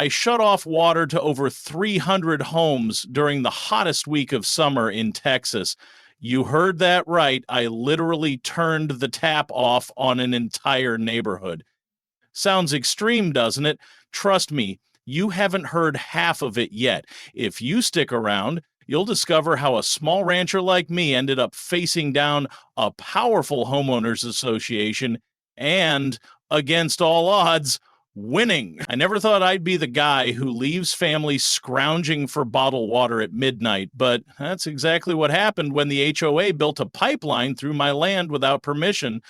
I shut off water to over 300 homes during the hottest week of summer in Texas. You heard that right. I literally turned the tap off on an entire neighborhood. Sounds extreme, doesn't it? Trust me, you haven't heard half of it yet. If you stick around, you'll discover how a small rancher like me ended up facing down a powerful homeowners association and, against all odds, winning. I never thought I'd be the guy who leaves families scrounging for bottled water at midnight, but that's exactly what happened when the HOA built a pipeline through my land without permission.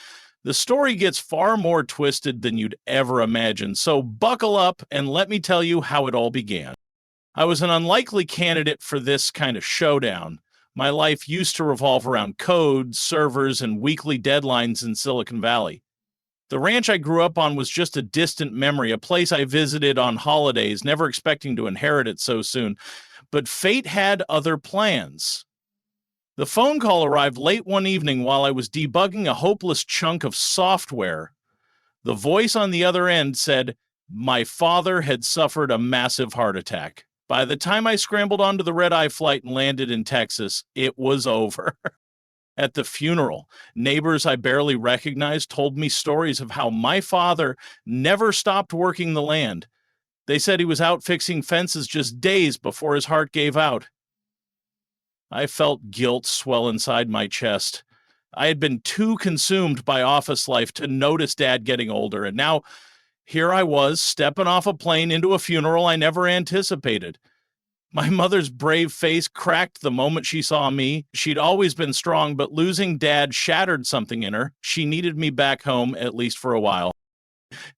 The story gets far more twisted than you'd ever imagine, so buckle up and let me tell you how it all began. I was an unlikely candidate for this kind of showdown. My life used to revolve around code, servers, and weekly deadlines in Silicon Valley. The ranch I grew up on was just a distant memory, a place I visited on holidays, never expecting to inherit it so soon. But fate had other plans. The phone call arrived late one evening while I was debugging a hopeless chunk of software. The voice on the other end said, my father had suffered a massive heart attack. By the time I scrambled onto the red-eye flight and landed in Texas, it was over. At the funeral, neighbors I barely recognized told me stories of how my father never stopped working the land. They said he was out fixing fences just days before his heart gave out. I felt guilt swell inside my chest. I had been too consumed by office life to notice Dad getting older, and now here I was, stepping off a plane into a funeral I never anticipated. My mother's brave face cracked the moment she saw me. She'd always been strong, but losing Dad shattered something in her. She needed me back home, at least for a while.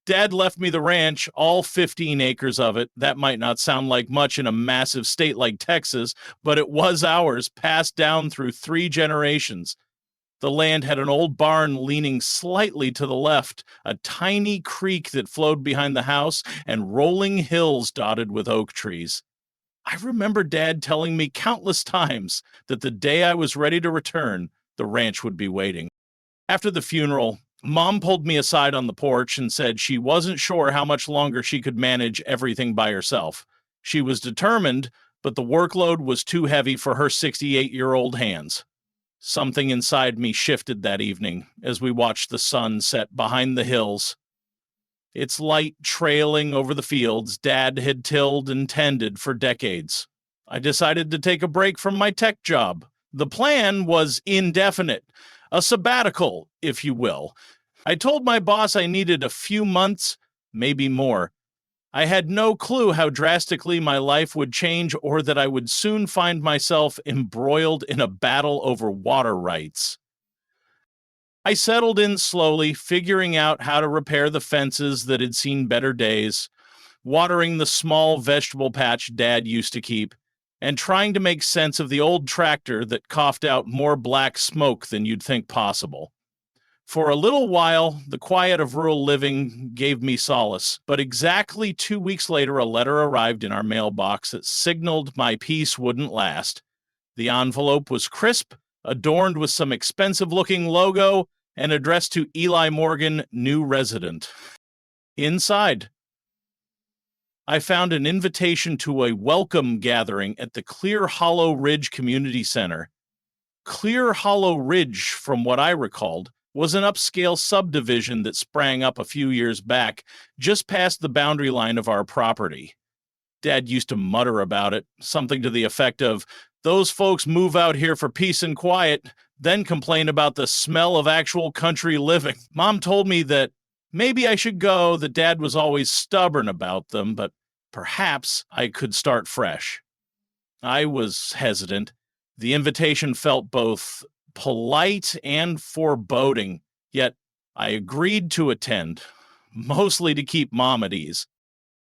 Dad left me the ranch, all 15 acres of it. That might not sound like much in a massive state like Texas, but it was ours, passed down through 3 generations. The land had an old barn leaning slightly to the left, a tiny creek that flowed behind the house, and rolling hills dotted with oak trees. I remember Dad telling me countless times that the day I was ready to return, the ranch would be waiting. After the funeral, Mom pulled me aside on the porch and said she wasn't sure how much longer she could manage everything by herself. She was determined, but the workload was too heavy for her 68-year-old hands. Something inside me shifted that evening as we watched the sun set behind the hills. Its light trailing over the fields Dad had tilled and tended for decades. I decided to take a break from my tech job. The plan was indefinite, a sabbatical, if you will. I told my boss I needed a few months, maybe more. I had no clue how drastically my life would change or that I would soon find myself embroiled in a battle over water rights. I settled in slowly, figuring out how to repair the fences that had seen better days, watering the small vegetable patch Dad used to keep, and trying to make sense of the old tractor that coughed out more black smoke than you'd think possible. For a little while, the quiet of rural living gave me solace, but exactly 2 weeks later, a letter arrived in our mailbox that signaled my peace wouldn't last. The envelope was crisp, adorned with some expensive-looking logo, and addressed to Eli Morgan, new resident. Inside, I found an invitation to a welcome gathering at the Clear Hollow Ridge Community Center. Clear Hollow Ridge, from what I recalled, was an upscale subdivision that sprang up a few years back, just past the boundary line of our property. Dad used to mutter about it, something to the effect of, those folks move out here for peace and quiet, then complain about the smell of actual country living. Mom told me that maybe I should go, that Dad was always stubborn about them, but perhaps I could start fresh. I was hesitant. The invitation felt both polite and foreboding, yet I agreed to attend, mostly to keep Mom at ease.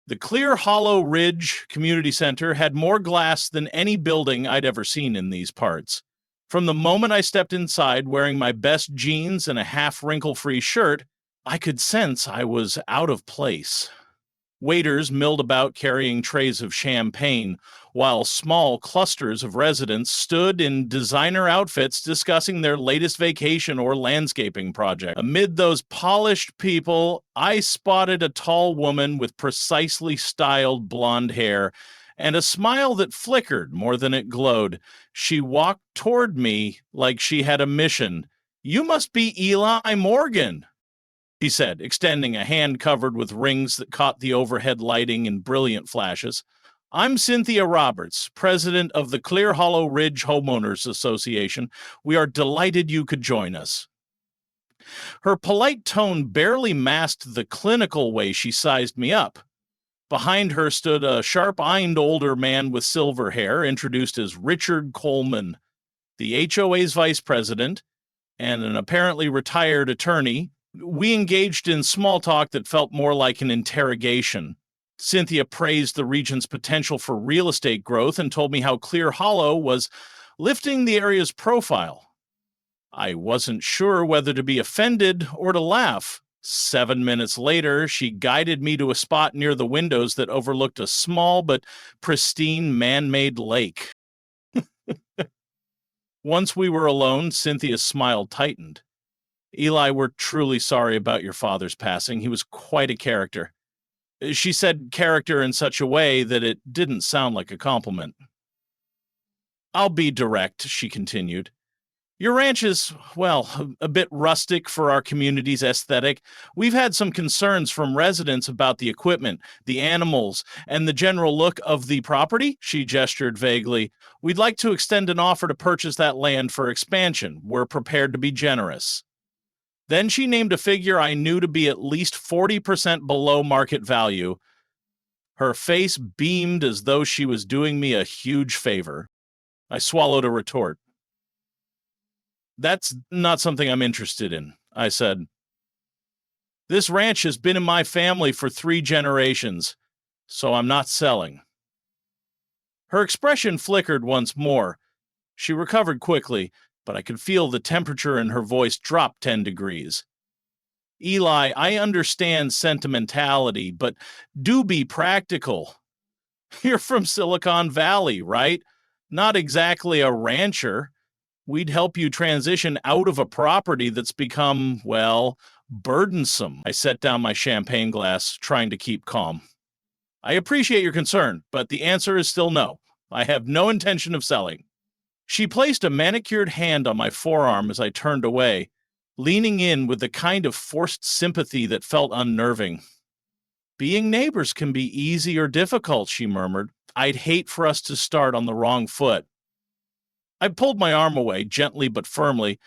The Clear Hollow Ridge Community Center had more glass than any building I'd ever seen in these parts. From the moment I stepped inside wearing my best jeans and a half wrinkle-free shirt, I could sense I was out of place. Waiters milled about carrying trays of champagne, while small clusters of residents stood in designer outfits discussing their latest vacation or landscaping project. Amid those polished people, I spotted a tall woman with precisely styled blonde hair and a smile that flickered more than it glowed. She walked toward me like she had a mission. "You must be Eli Morgan," he said, extending a hand covered with rings that caught the overhead lighting in brilliant flashes. "I'm Cynthia Roberts, president of the Clear Hollow Ridge Homeowners Association. We are delighted you could join us." Her polite tone barely masked the clinical way she sized me up. Behind her stood a sharp-eyed older man with silver hair, introduced as Richard Coleman, the HOA's vice president, and an apparently retired attorney. We engaged in small talk that felt more like an interrogation. Cynthia praised the region's potential for real estate growth and told me how Clear Hollow was lifting the area's profile. I wasn't sure whether to be offended or to laugh. 7 minutes later, she guided me to a spot near the windows that overlooked a small but pristine man-made lake. Once we were alone, Cynthia's smile tightened. "Eli, we're truly sorry about your father's passing. He was quite a character." She said character in such a way that it didn't sound like a compliment. "I'll be direct," she continued. "Your ranch is, well, a bit rustic for our community's aesthetic. We've had some concerns from residents about the equipment, the animals, and the general look of the property," she gestured vaguely. "We'd like to extend an offer to purchase that land for expansion. We're prepared to be generous." Then she named a figure I knew to be at least 40% below market value. Her face beamed as though she was doing me a huge favor. I swallowed a retort. "That's not something I'm interested in," I said. "This ranch has been in my family for 3 generations, so I'm not selling." Her expression flickered once more. She recovered quickly, but I could feel the temperature in her voice drop 10 degrees. "Eli, I understand sentimentality, but do be practical. You're from Silicon Valley, right? Not exactly a rancher. We'd help you transition out of a property that's become, well, burdensome." I set down my champagne glass, trying to keep calm. "I appreciate your concern, but the answer is still no. I have no intention of selling." She placed a manicured hand on my forearm as I turned away, leaning in with the kind of forced sympathy that felt unnerving. "Being neighbors can be easy or difficult," she murmured. "I'd hate for us to start on the wrong foot." I pulled my arm away, gently but firmly,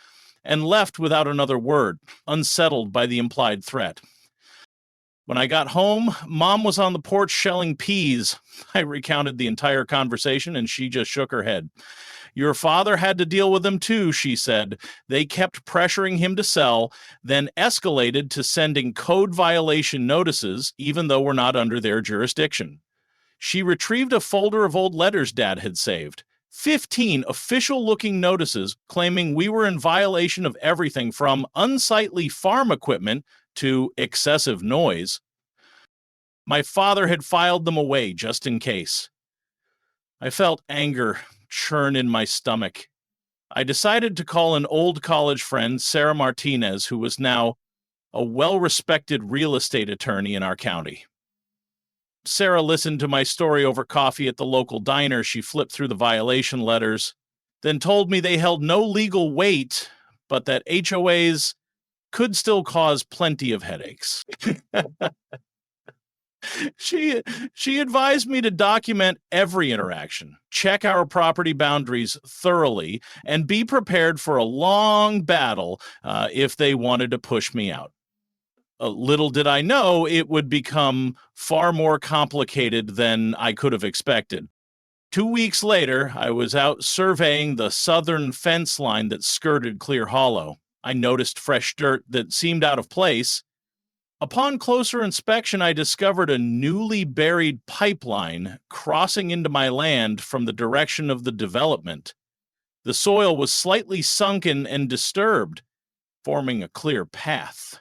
and left without another word, unsettled by the implied threat. When I got home, Mom was on the porch shelling peas. I recounted the entire conversation, and she just shook her head. "Your father had to deal with them too," she said. "They kept pressuring him to sell, then escalated to sending code violation notices, even though we're not under their jurisdiction." She retrieved a folder of old letters Dad had saved. 15 official-looking notices claiming we were in violation of everything from unsightly farm equipment to excessive noise. My father had filed them away just in case. I felt anger churn in my stomach. I decided to call an old college friend, Sarah Martinez, who was now a well-respected real estate attorney in our county. Sarah listened to my story over coffee at the local diner. She flipped through the violation letters, then told me they held no legal weight, but that HOAs could still cause plenty of headaches. She advised me to document every interaction, check our property boundaries thoroughly, and be prepared for a long battle if they wanted to push me out. Little did I know it would become far more complicated than I could have expected. 2 weeks later, I was out surveying the southern fence line that skirted Clear Hollow. I noticed fresh dirt that seemed out of place. Upon closer inspection, I discovered a newly buried pipeline crossing into my land from the direction of the development. The soil was slightly sunken and disturbed, forming a clear path.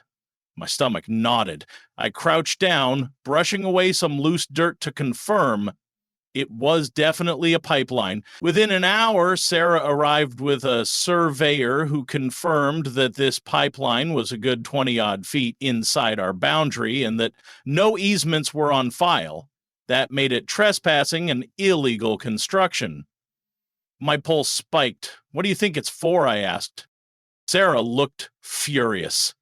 My stomach knotted. I crouched down, brushing away some loose dirt to confirm it was definitely a pipeline. Within an hour, Sarah arrived with a surveyor who confirmed that this pipeline was a good 20-odd feet inside our boundary and that no easements were on file. That made it trespassing and illegal construction. My pulse spiked. "What do you think it's for?" I asked. Sarah looked furious.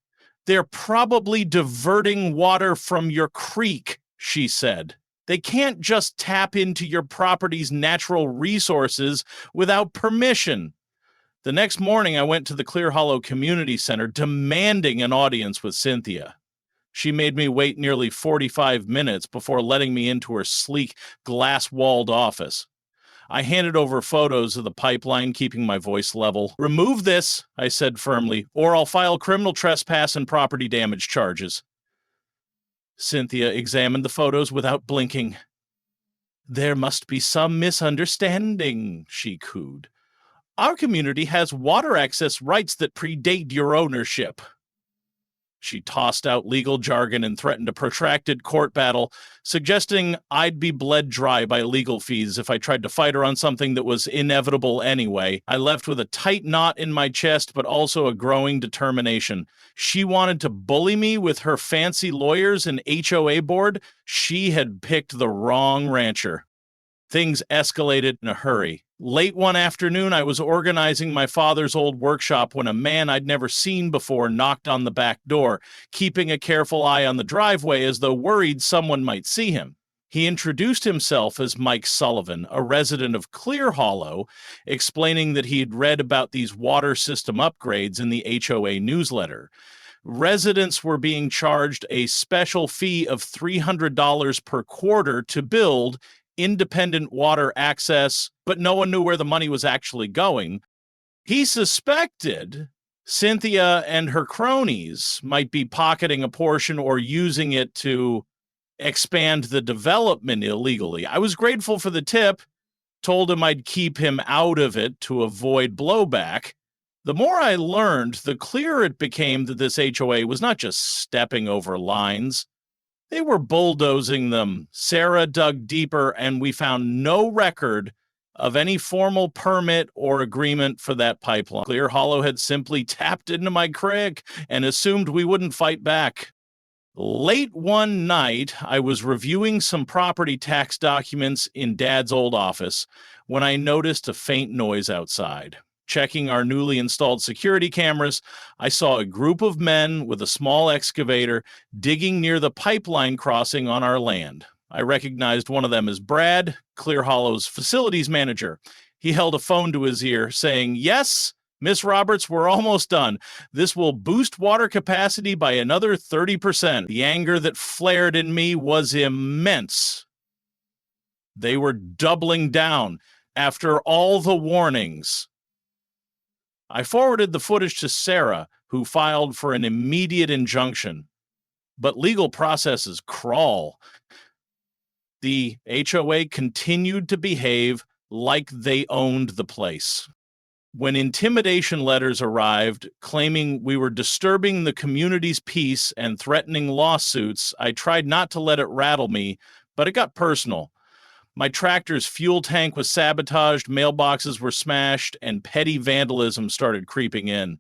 "They're probably diverting water from your creek," she said. "They can't just tap into your property's natural resources without permission." The next morning, I went to the Clear Hollow Community Center demanding an audience with Cynthia. She made me wait nearly 45 minutes before letting me into her sleek, glass-walled office. I handed over photos of the pipeline, keeping my voice level. "Remove this," I said firmly, "or I'll file criminal trespass and property damage charges." Cynthia examined the photos without blinking. "There must be some misunderstanding," she cooed. "Our community has water access rights that predate your ownership." She tossed out legal jargon and threatened a protracted court battle, suggesting I'd be bled dry by legal fees if I tried to fight her on something that was inevitable anyway. I left with a tight knot in my chest, but also a growing determination. She wanted to bully me with her fancy lawyers and HOA board. She had picked the wrong rancher. Things escalated in a hurry. Late one afternoon, I was organizing my father's old workshop when a man I'd never seen before knocked on the back door, keeping a careful eye on the driveway as though worried someone might see him. He introduced himself as Mike Sullivan, a resident of Clear Hollow, explaining that he had read about these water system upgrades in the HOA newsletter. Residents were being charged a special fee of $300 per quarter to build independent water access, but no one knew where the money was actually going. He suspected Cynthia and her cronies might be pocketing a portion or using it to expand the development illegally. I was grateful for the tip, told him I'd keep him out of it to avoid blowback. The more I learned, the clearer it became that this HOA was not just stepping over lines. They were bulldozing them. Sarah dug deeper, and we found no record of any formal permit or agreement for that pipeline. Clear Hollow had simply tapped into my creek and assumed we wouldn't fight back. Late one night, I was reviewing some property tax documents in Dad's old office when I noticed a faint noise outside. Checking our newly installed security cameras, I saw a group of men with a small excavator digging near the pipeline crossing on our land. I recognized one of them as Brad, Clear Hollow's facilities manager. He held a phone to his ear, saying, "Yes, Miss Roberts, we're almost done. This will boost water capacity by another 30%. The anger that flared in me was immense. They were doubling down after all the warnings. I forwarded the footage to Sarah, who filed for an immediate injunction. But legal processes crawl. The HOA continued to behave like they owned the place. When intimidation letters arrived claiming we were disturbing the community's peace and threatening lawsuits, I tried not to let it rattle me, but it got personal. My tractor's fuel tank was sabotaged, mailboxes were smashed, and petty vandalism started creeping in.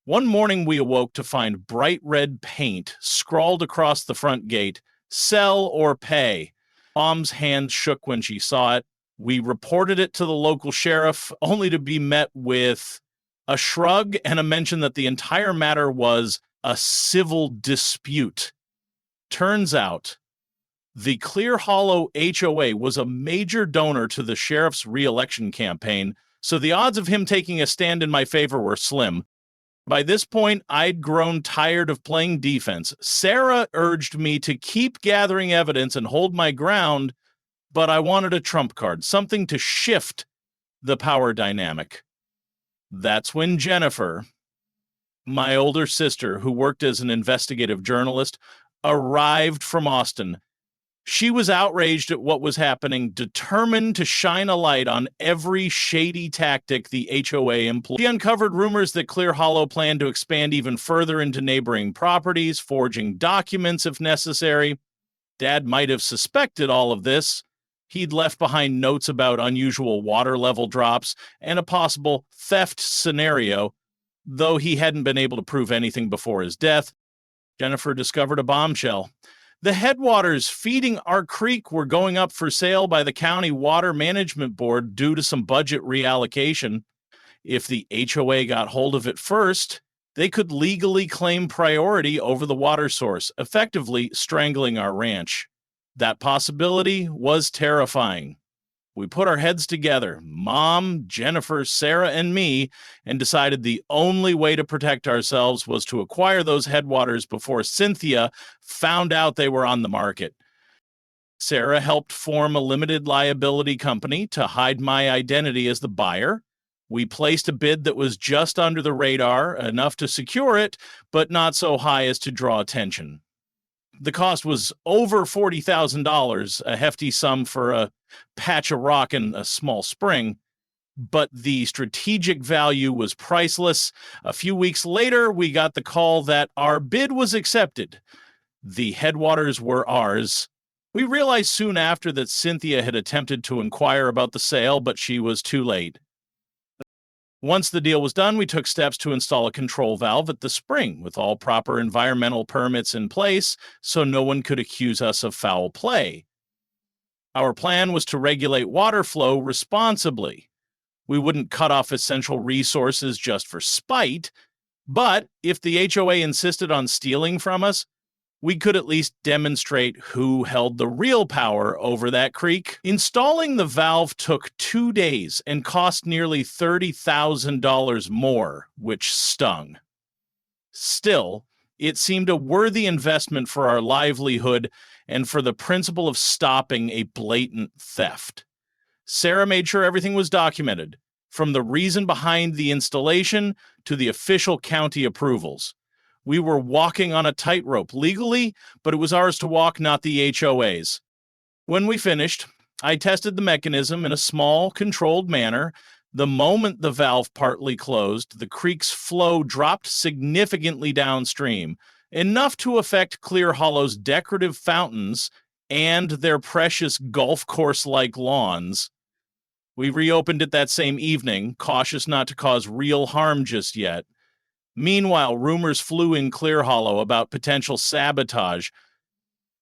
One morning we awoke to find bright red paint scrawled across the front gate, "Sell or pay." Mom's hand shook when she saw it. We reported it to the local sheriff, only to be met with a shrug and a mention that the entire matter was a civil dispute. Turns out, the Clear Hollow HOA was a major donor to the sheriff's re-election campaign, so the odds of him taking a stand in my favor were slim. By this point, I'd grown tired of playing defense. Sarah urged me to keep gathering evidence and hold my ground, but I wanted a trump card, something to shift the power dynamic. That's when Jennifer, my older sister, who worked as an investigative journalist, arrived from Austin. She was outraged at what was happening, determined to shine a light on every shady tactic the HOA employed. She uncovered rumors that Clear Hollow planned to expand even further into neighboring properties, forging documents if necessary. Dad might have suspected all of this. He'd left behind notes about unusual water level drops and a possible theft scenario, though he hadn't been able to prove anything before his death. Jennifer discovered a bombshell. The headwaters feeding our creek were going up for sale by the County Water Management Board due to some budget reallocation. If the HOA got hold of it first, they could legally claim priority over the water source, effectively strangling our ranch. That possibility was terrifying. We put our heads together, Mom, Jennifer, Sarah, and me, and decided the only way to protect ourselves was to acquire those headwaters before Cynthia found out they were on the market. Sarah helped form a limited liability company to hide my identity as the buyer. We placed a bid that was just under the radar, enough to secure it, but not so high as to draw attention. The cost was over $40,000, a hefty sum for a patch of rock and a small spring, but the strategic value was priceless. A few weeks later, we got the call that our bid was accepted. The headwaters were ours. We realized soon after that Cynthia had attempted to inquire about the sale, but she was too late. Once the deal was done, we took steps to install a control valve at the spring with all proper environmental permits in place so no one could accuse us of foul play. Our plan was to regulate water flow responsibly. We wouldn't cut off essential resources just for spite, but if the HOA insisted on stealing from us, we could at least demonstrate who held the real power over that creek. Installing the valve took 2 days and cost nearly $30,000 more, which stung. Still, it seemed a worthy investment for our livelihood and for the principle of stopping a blatant theft. Sarah made sure everything was documented, from the reason behind the installation to the official county approvals. We were walking on a tightrope legally, but it was ours to walk, not the HOA's. When we finished, I tested the mechanism in a small, controlled manner. The moment the valve partly closed, the creek's flow dropped significantly downstream, enough to affect Clear Hollow's decorative fountains and their precious golf course-like lawns. We reopened it that same evening, cautious not to cause real harm just yet. Meanwhile, rumors flew in Clear Hollow about potential sabotage.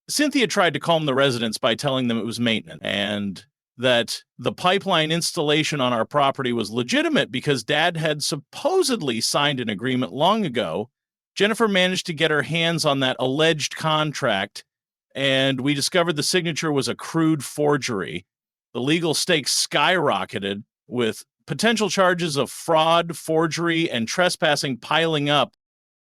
Cynthia tried to calm the residents by telling them it was maintenance and that the pipeline installation on our property was legitimate because Dad had supposedly signed an agreement long ago. Jennifer managed to get her hands on that alleged contract, and we discovered the signature was a crude forgery. The legal stakes skyrocketed, with potential charges of fraud, forgery, and trespassing piling up.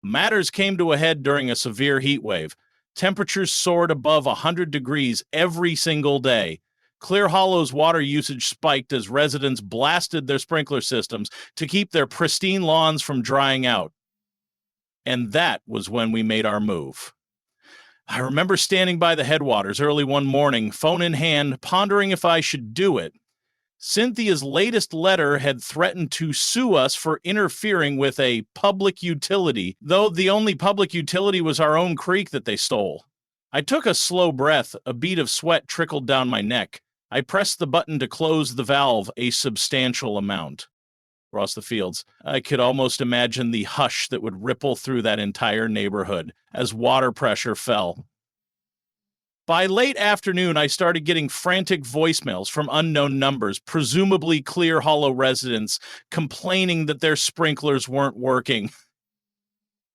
Matters came to a head during a severe heat wave. Temperatures soared above 100 degrees every single day. Clear Hollow's water usage spiked as residents blasted their sprinkler systems to keep their pristine lawns from drying out. And that was when we made our move. I remember standing by the headwaters early one morning, phone in hand, pondering if I should do it. Cynthia's latest letter had threatened to sue us for interfering with a public utility, though the only public utility was our own creek that they stole. I took a slow breath, a bead of sweat trickled down my neck. I pressed the button to close the valve a substantial amount. Across the fields, I could almost imagine the hush that would ripple through that entire neighborhood as water pressure fell. By late afternoon, I started getting frantic voicemails from unknown numbers, presumably Clear Hollow residents, complaining that their sprinklers weren't working.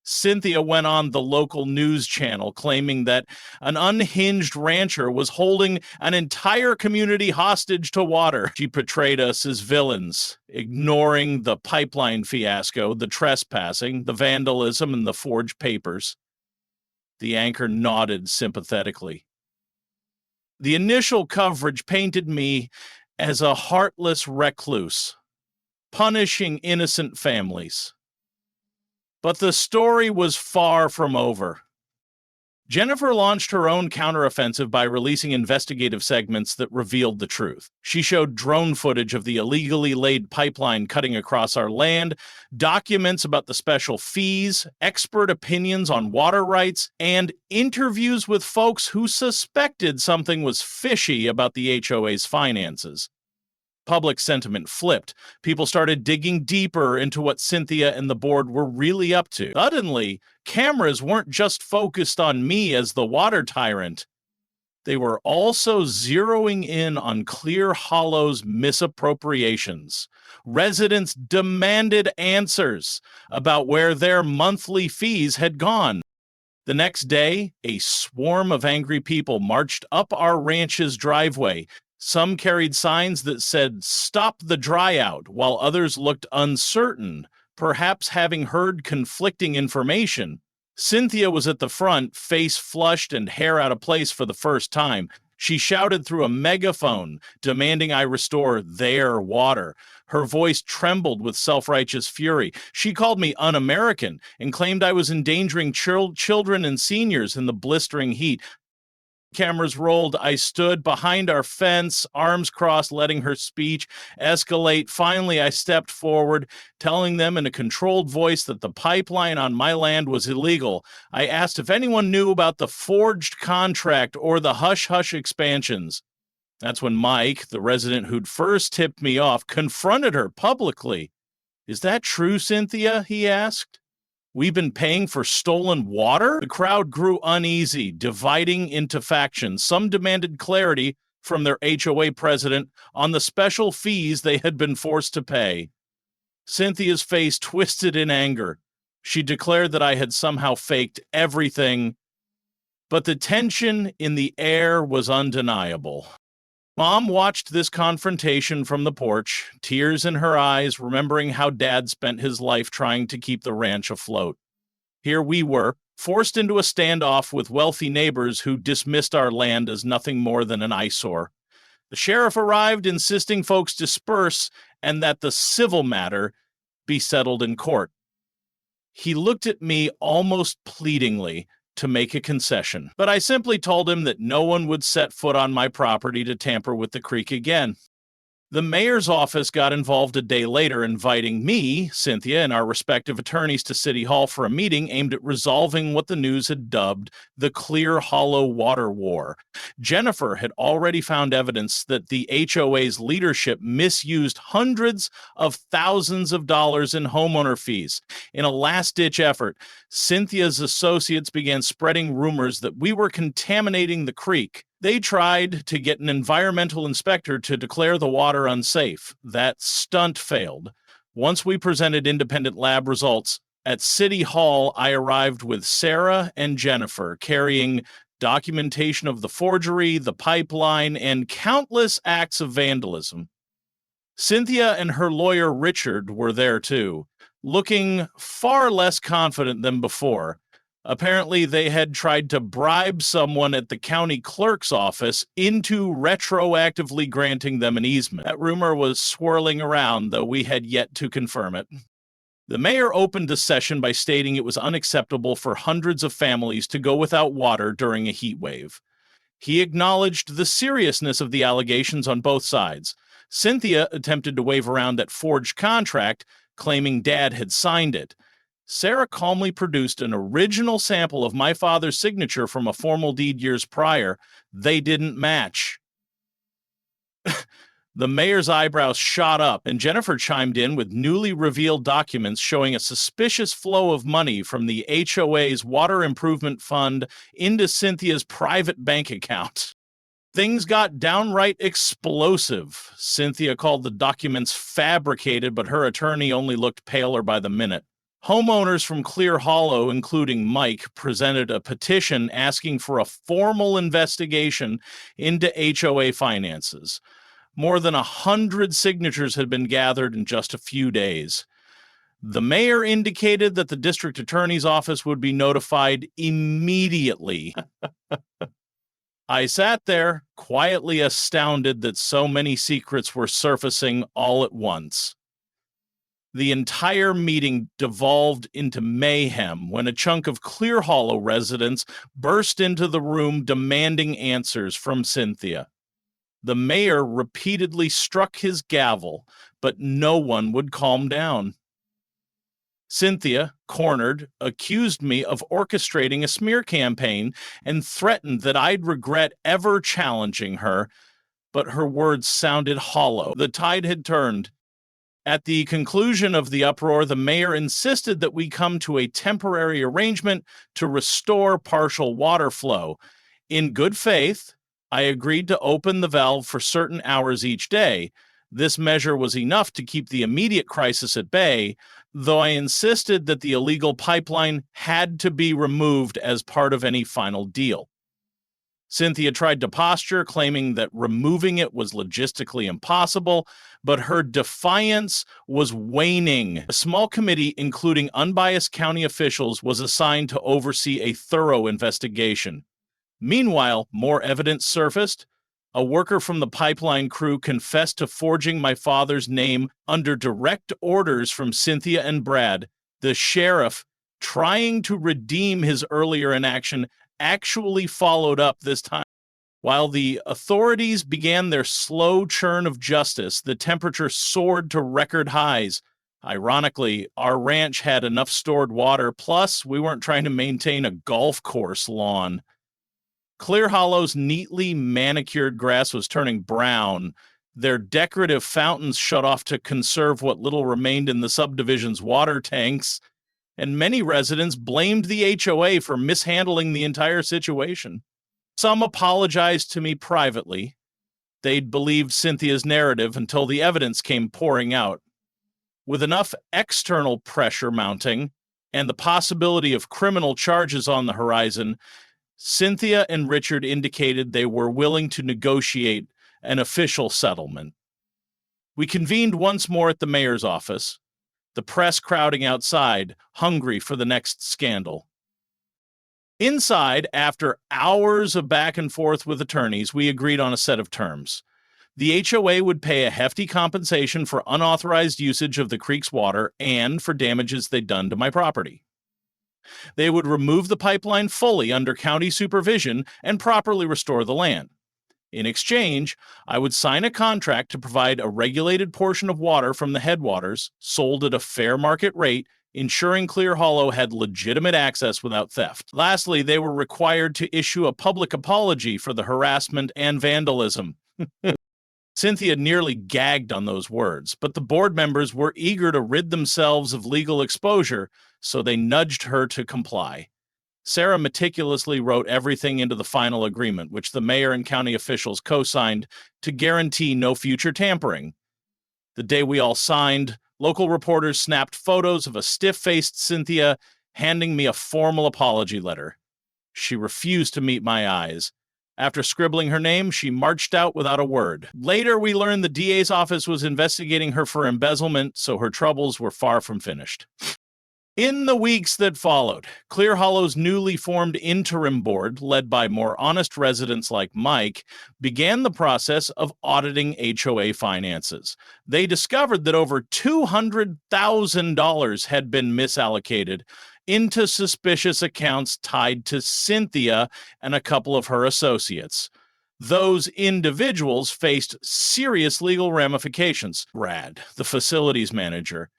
Cynthia went on the local news channel claiming that an unhinged rancher was holding an entire community hostage to water. She portrayed us as villains, ignoring the pipeline fiasco, the trespassing, the vandalism, and the forged papers. The anchor nodded sympathetically. The initial coverage painted me as a heartless recluse, punishing innocent families. But the story was far from over. Jennifer launched her own counteroffensive by releasing investigative segments that revealed the truth. She showed drone footage of the illegally laid pipeline cutting across our land, documents about the special fees, expert opinions on water rights, and interviews with folks who suspected something was fishy about the HOA's finances. Public sentiment flipped. People started digging deeper into what Cynthia and the board were really up to. Suddenly, cameras weren't just focused on me as the water tyrant. They were also zeroing in on Clear Hollow's misappropriations. Residents demanded answers about where their monthly fees had gone. The next day, a swarm of angry people marched up our ranch's driveway. Some carried signs that said, "Stop the dryout," while others looked uncertain, perhaps having heard conflicting information. Cynthia was at the front, face flushed and hair out of place for the first time. She shouted through a megaphone, demanding I restore their water. Her voice trembled with self-righteous fury. She called me un-American and claimed I was endangering children and seniors in the blistering heat. Cameras rolled. I stood behind our fence, arms crossed, letting her speech escalate. Finally, I stepped forward, telling them in a controlled voice that the pipeline on my land was illegal. I asked if anyone knew about the forged contract or the hush-hush expansions. That's when Mike, the resident who'd first tipped me off, confronted her publicly. "Is that true, Cynthia?" he asked. "We've been paying for stolen water?" The crowd grew uneasy, dividing into factions. Some demanded clarity from their HOA president on the special fees they had been forced to pay. Cynthia's face twisted in anger. She declared that I had somehow faked everything, but the tension in the air was undeniable. Mom watched this confrontation from the porch, tears in her eyes, remembering how Dad spent his life trying to keep the ranch afloat. Here we were, forced into a standoff with wealthy neighbors who dismissed our land as nothing more than an eyesore. The sheriff arrived, insisting folks disperse and that the civil matter be settled in court. He looked at me almost pleadingly to make a concession, but I simply told him that no one would set foot on my property to tamper with the creek again. The mayor's office got involved a day later, inviting me, Cynthia, and our respective attorneys to City Hall for a meeting aimed at resolving what the news had dubbed the Clear Hollow Water War. Jennifer had already found evidence that the HOA's leadership misused hundreds of thousands of dollars in homeowner fees. In a last-ditch effort, Cynthia's associates began spreading rumors that we were contaminating the creek. They tried to get an environmental inspector to declare the water unsafe. That stunt failed. Once we presented independent lab results, at City Hall, I arrived with Sarah and Jennifer, carrying documentation of the forgery, the pipeline, and countless acts of vandalism. Cynthia and her lawyer Richard were there too, looking far less confident than before. Apparently, they had tried to bribe someone at the county clerk's office into retroactively granting them an easement. That rumor was swirling around, though we had yet to confirm it. The mayor opened the session by stating it was unacceptable for hundreds of families to go without water during a heat wave. He acknowledged the seriousness of the allegations on both sides. Cynthia attempted to wave around that forged contract, claiming Dad had signed it. Sarah calmly produced an original sample of my father's signature from a formal deed years prior. They didn't match. The mayor's eyebrows shot up, and Jennifer chimed in with newly revealed documents showing a suspicious flow of money from the HOA's Water Improvement Fund into Cynthia's private bank account. Things got downright explosive. Cynthia called the documents fabricated, but her attorney only looked paler by the minute. Homeowners from Clear Hollow, including Mike, presented a petition asking for a formal investigation into HOA finances. More than 100 signatures had been gathered in just a few days. The mayor indicated that the district attorney's office would be notified immediately. I sat there, quietly astounded that so many secrets were surfacing all at once. The entire meeting devolved into mayhem when a chunk of Clear Hollow residents burst into the room demanding answers from Cynthia. The mayor repeatedly struck his gavel, but no one would calm down. Cynthia, cornered, accused me of orchestrating a smear campaign and threatened that I'd regret ever challenging her, but her words sounded hollow. The tide had turned. At the conclusion of the uproar, the mayor insisted that we come to a temporary arrangement to restore partial water flow. In good faith, I agreed to open the valve for certain hours each day. This measure was enough to keep the immediate crisis at bay, though I insisted that the illegal pipeline had to be removed as part of any final deal. Cynthia tried to posture, claiming that removing it was logistically impossible, but her defiance was waning. A small committee, including unbiased county officials, was assigned to oversee a thorough investigation. Meanwhile, more evidence surfaced. A worker from the pipeline crew confessed to forging my father's name under direct orders from Cynthia and Brad. The sheriff, trying to redeem his earlier inaction, actually followed up this time. While the authorities began their slow churn of justice, the temperature soared to record highs. Ironically, our ranch had enough stored water, plus we weren't trying to maintain a golf course lawn. Clear Hollow's neatly manicured grass was turning brown. Their decorative fountains shut off to conserve what little remained in the subdivision's water tanks, and many residents blamed the HOA for mishandling the entire situation. Some apologized to me privately. They'd believed Cynthia's narrative until the evidence came pouring out. With enough external pressure mounting and the possibility of criminal charges on the horizon, Cynthia and Richard indicated they were willing to negotiate an official settlement. We convened once more at the mayor's office, the press crowding outside, hungry for the next scandal. Inside, after hours of back and forth with attorneys, we agreed on a set of terms. The HOA would pay a hefty compensation for unauthorized usage of the creek's water and for damages they'd done to my property. They would remove the pipeline fully under county supervision and properly restore the land. In exchange, I would sign a contract to provide a regulated portion of water from the headwaters, sold at a fair market rate, ensuring Clear Hollow had legitimate access without theft. Lastly, they were required to issue a public apology for the harassment and vandalism. Cynthia nearly gagged on those words, but the board members were eager to rid themselves of legal exposure, so they nudged her to comply. Sarah meticulously wrote everything into the final agreement, which the mayor and county officials co-signed to guarantee no future tampering. The day we all signed, local reporters snapped photos of a stiff-faced Cynthia handing me a formal apology letter. She refused to meet my eyes. After scribbling her name, she marched out without a word. Later, we learned the DA's office was investigating her for embezzlement, so her troubles were far from finished. In the weeks that followed, Clear Hollow's newly formed interim board, led by more honest residents like Mike, began the process of auditing HOA finances. They discovered that over $200,000 had been misallocated into suspicious accounts tied to Cynthia and a couple of her associates. Those individuals faced serious legal ramifications. Brad, the facilities manager,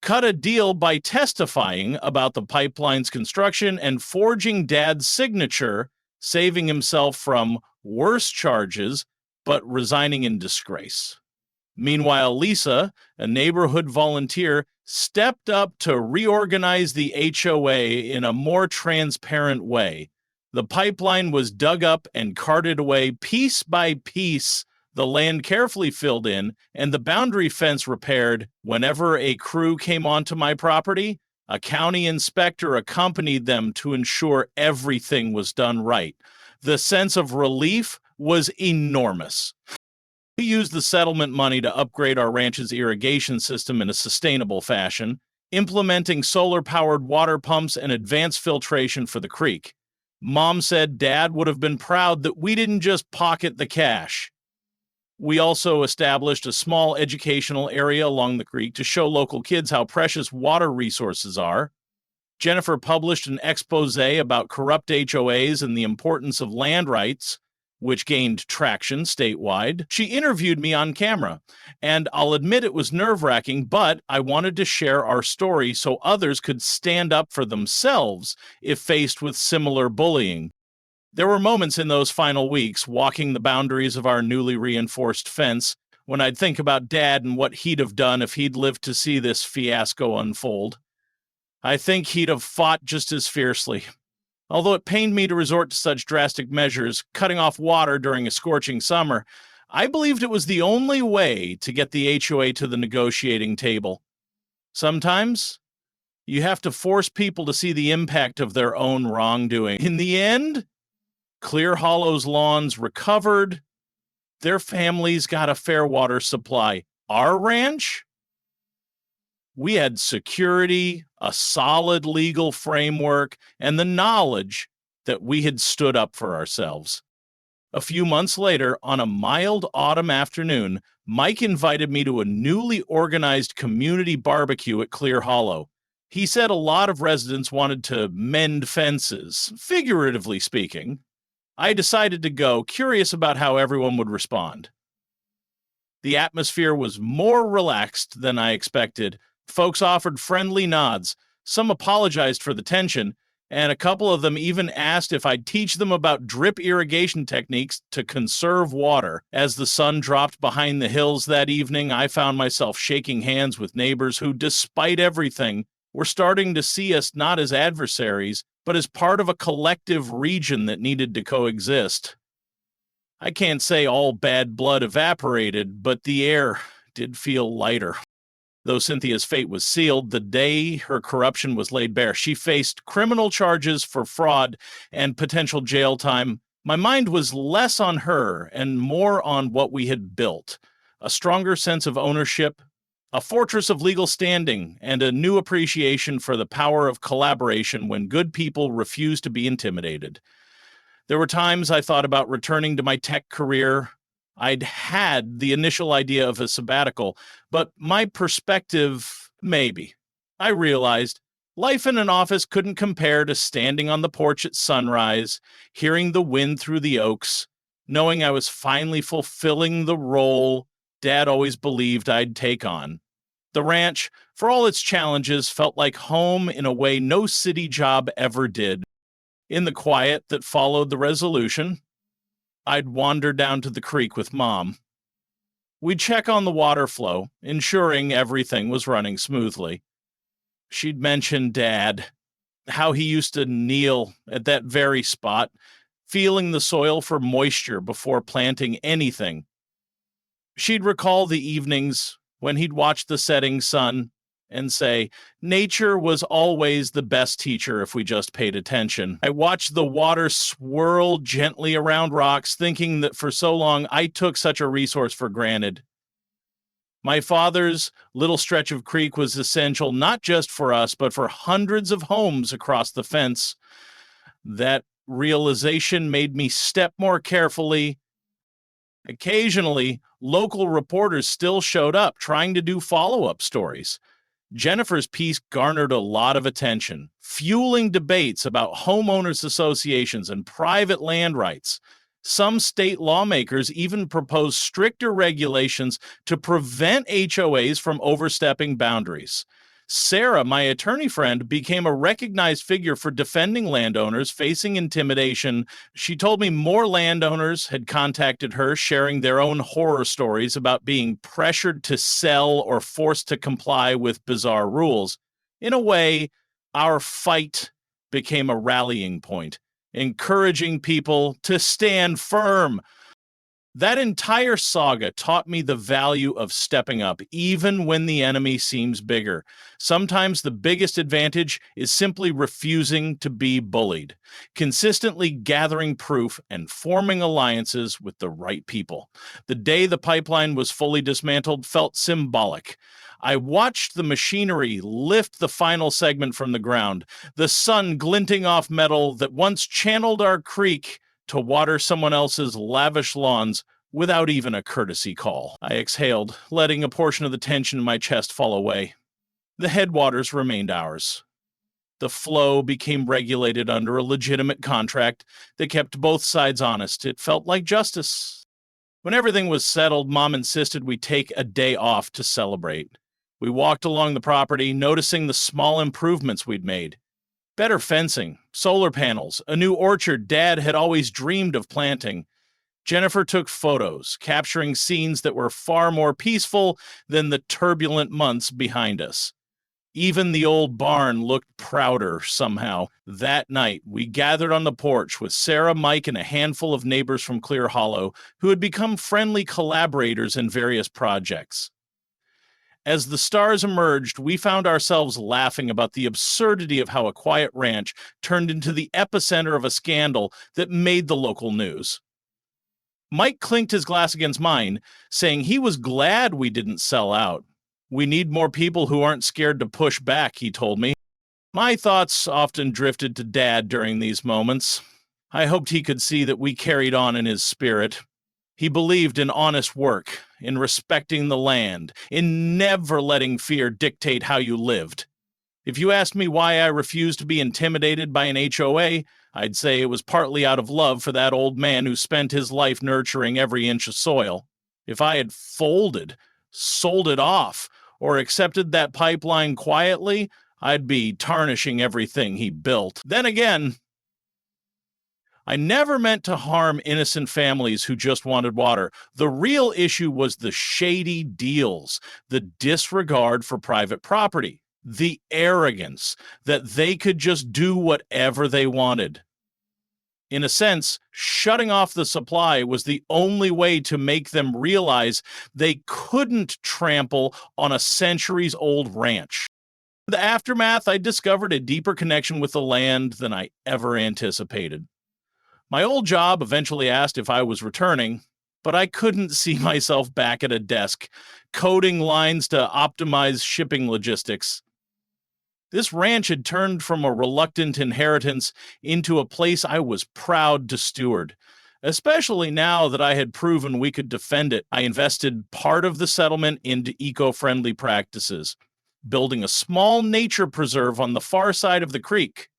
cut a deal by testifying about the pipeline's construction and forging Dad's signature, saving himself from worse charges, but resigning in disgrace. Meanwhile, Lisa, a neighborhood volunteer, stepped up to reorganize the HOA in a more transparent way. The pipeline was dug up and carted away piece by piece, the land carefully filled in, and the boundary fence repaired. Whenever a crew came onto my property, a county inspector accompanied them to ensure everything was done right. The sense of relief was enormous. We used the settlement money to upgrade our ranch's irrigation system in a sustainable fashion, implementing solar-powered water pumps and advanced filtration for the creek. Mom said Dad would have been proud that we didn't just pocket the cash. We also established a small educational area along the creek to show local kids how precious water resources are. Jennifer published an expose about corrupt HOAs and the importance of land rights, which gained traction statewide. She interviewed me on camera, and I'll admit it was nerve-wracking, but I wanted to share our story so others could stand up for themselves if faced with similar bullying. There were moments in those final weeks, walking the boundaries of our newly reinforced fence, when I'd think about Dad and what he'd have done if he'd lived to see this fiasco unfold. I think he'd have fought just as fiercely. Although it pained me to resort to such drastic measures, cutting off water during a scorching summer, I believed it was the only way to get the HOA to the negotiating table. Sometimes, you have to force people to see the impact of their own wrongdoing. In the end, Clear Hollow's lawns recovered. Their families got a fair water supply. Our ranch? We had security, a solid legal framework, and the knowledge that we had stood up for ourselves. A few months later, on a mild autumn afternoon, Mike invited me to a newly organized community barbecue at Clear Hollow. He said a lot of residents wanted to mend fences, figuratively speaking. I decided to go, curious about how everyone would respond. The atmosphere was more relaxed than I expected. Folks offered friendly nods, some apologized for the tension, and a couple of them even asked if I'd teach them about drip irrigation techniques to conserve water. As the sun dropped behind the hills that evening, I found myself shaking hands with neighbors who, despite everything, were starting to see us not as adversaries, but as part of a collective region that needed to coexist. I can't say all bad blood evaporated, but the air did feel lighter. Though Cynthia's fate was sealed, the day her corruption was laid bare, she faced criminal charges for fraud and potential jail time. My mind was less on her and more on what we had built: a stronger sense of ownership, a fortress of legal standing, and a new appreciation for the power of collaboration when good people refuse to be intimidated. There were times I thought about returning to my tech career. I'd had the initial idea of a sabbatical, but my perspective, maybe. I realized life in an office couldn't compare to standing on the porch at sunrise, hearing the wind through the oaks, knowing I was finally fulfilling the role Dad always believed I'd take on. The ranch, for all its challenges, felt like home in a way no city job ever did. In the quiet that followed the resolution, I'd wander down to the creek with Mom. We'd check on the water flow, ensuring everything was running smoothly. She'd mention Dad, how he used to kneel at that very spot, feeling the soil for moisture before planting anything. She'd recall the evenings when he'd watch the setting sun and say, nature was always the best teacher if we just paid attention. I watched the water swirl gently around rocks, thinking that for so long I took such a resource for granted. My father's little stretch of creek was essential not just for us, but for hundreds of homes across the fence. That realization made me step more carefully. Occasionally, local reporters still showed up, trying to do follow-up stories. Jennifer's piece garnered a lot of attention, fueling debates about homeowners associations and private land rights. Some state lawmakers even proposed stricter regulations to prevent HOAs from overstepping boundaries. Sarah, my attorney friend, became a recognized figure for defending landowners facing intimidation. She told me more landowners had contacted her, sharing their own horror stories about being pressured to sell or forced to comply with bizarre rules. In a way, our fight became a rallying point, encouraging people to stand firm. That entire saga taught me the value of stepping up, even when the enemy seems bigger. Sometimes the biggest advantage is simply refusing to be bullied, consistently gathering proof and forming alliances with the right people. The day the pipeline was fully dismantled felt symbolic. I watched the machinery lift the final segment from the ground, the sun glinting off metal that once channeled our creek to water someone else's lavish lawns without even a courtesy call. I exhaled, letting a portion of the tension in my chest fall away. The headwaters remained ours. The flow became regulated under a legitimate contract that kept both sides honest. It felt like justice. When everything was settled, Mom insisted we take a day off to celebrate. We walked along the property, noticing the small improvements we'd made. Better fencing, solar panels, a new orchard Dad had always dreamed of planting. Jennifer took photos, capturing scenes that were far more peaceful than the turbulent months behind us. Even the old barn looked prouder somehow. That night, we gathered on the porch with Sarah, Mike, and a handful of neighbors from Clear Hollow who had become friendly collaborators in various projects. As the stars emerged, we found ourselves laughing about the absurdity of how a quiet ranch turned into the epicenter of a scandal that made the local news. Mike clinked his glass against mine, saying he was glad we didn't sell out. We need more people who aren't scared to push back, he told me. My thoughts often drifted to Dad during these moments. I hoped he could see that we carried on in his spirit. He believed in honest work, in respecting the land, in never letting fear dictate how you lived. If you asked me why I refused to be intimidated by an HOA, I'd say it was partly out of love for that old man who spent his life nurturing every inch of soil. If I had folded, sold it off, or accepted that pipeline quietly, I'd be tarnishing everything he built. Then again, I never meant to harm innocent families who just wanted water. The real issue was the shady deals, the disregard for private property, the arrogance that they could just do whatever they wanted. In a sense, shutting off the supply was the only way to make them realize they couldn't trample on a centuries-old ranch. In the aftermath, I discovered a deeper connection with the land than I ever anticipated. My old job eventually asked if I was returning, but I couldn't see myself back at a desk, coding lines to optimize shipping logistics. This ranch had turned from a reluctant inheritance into a place I was proud to steward. Especially now that I had proven we could defend it, I invested part of the settlement into eco-friendly practices, building a small nature preserve on the far side of the creek.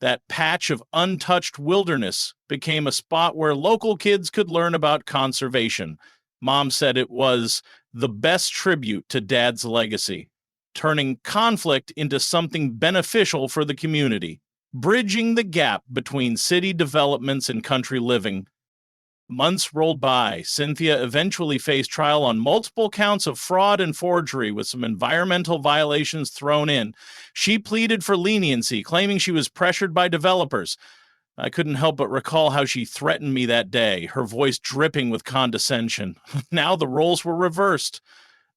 That patch of untouched wilderness became a spot where local kids could learn about conservation. Mom said it was the best tribute to Dad's legacy, turning conflict into something beneficial for the community, bridging the gap between city developments and country living. Months rolled by. Cynthia eventually faced trial on multiple counts of fraud and forgery with some environmental violations thrown in. She pleaded for leniency, claiming she was pressured by developers. I couldn't help but recall how she threatened me that day, her voice dripping with condescension. Now the roles were reversed.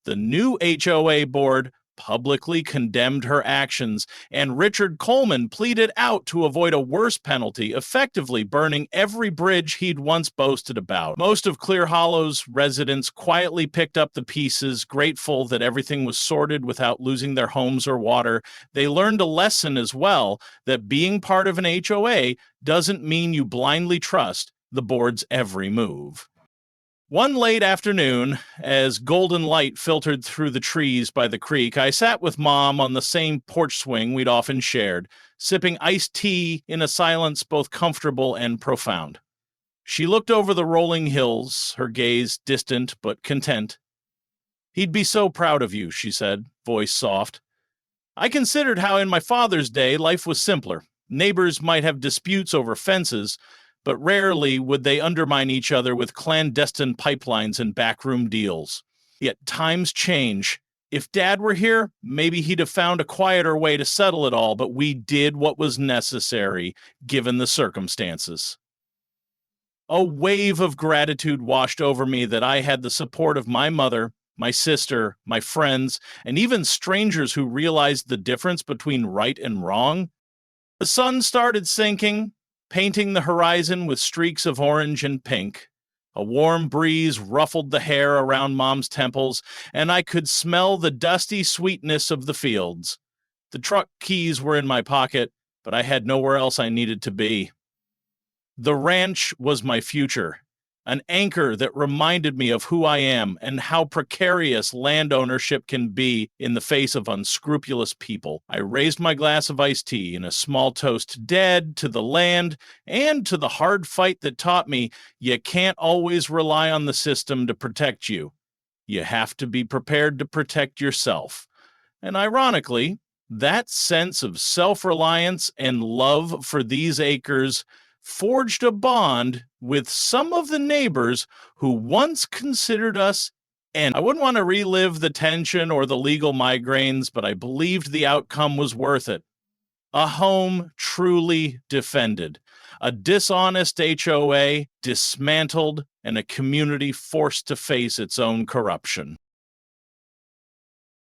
The new HOA board publicly condemned her actions, and Richard Coleman pleaded out to avoid a worse penalty, effectively burning every bridge he'd once boasted about. Most of Clear Hollow's residents quietly picked up the pieces, grateful that everything was sorted without losing their homes or water. They learned a lesson as well, that being part of an HOA doesn't mean you blindly trust the board's every move. One late afternoon, as golden light filtered through the trees by the creek, I sat with Mom on the same porch swing we'd often shared, sipping iced tea in a silence both comfortable and profound. She looked over the rolling hills, her gaze distant but content. "He'd be so proud of you," she said, voice soft. I considered how in my father's day life was simpler. Neighbors might have disputes over fences, but rarely would they undermine each other with clandestine pipelines and backroom deals. Yet times change. If Dad were here, maybe he'd have found a quieter way to settle it all, but we did what was necessary, given the circumstances. A wave of gratitude washed over me that I had the support of my mother, my sister, my friends, and even strangers who realized the difference between right and wrong. The sun started sinking, painting the horizon with streaks of orange and pink. A warm breeze ruffled the hair around Mom's temples, and I could smell the dusty sweetness of the fields. The truck keys were in my pocket, but I had nowhere else I needed to be. The ranch was my future, an anchor that reminded me of who I am and how precarious land ownership can be in the face of unscrupulous people. I raised my glass of iced tea and a small toast dead to the land and to the hard fight that taught me you can't always rely on the system to protect you. You have to be prepared to protect yourself. And ironically, that sense of self-reliance and love for these acres forged a bond with some of the neighbors who once considered us and I wouldn't want to relive the tension or the legal migraines, but I believed the outcome was worth it. A home truly defended, a dishonest HOA dismantled, and a community forced to face its own corruption.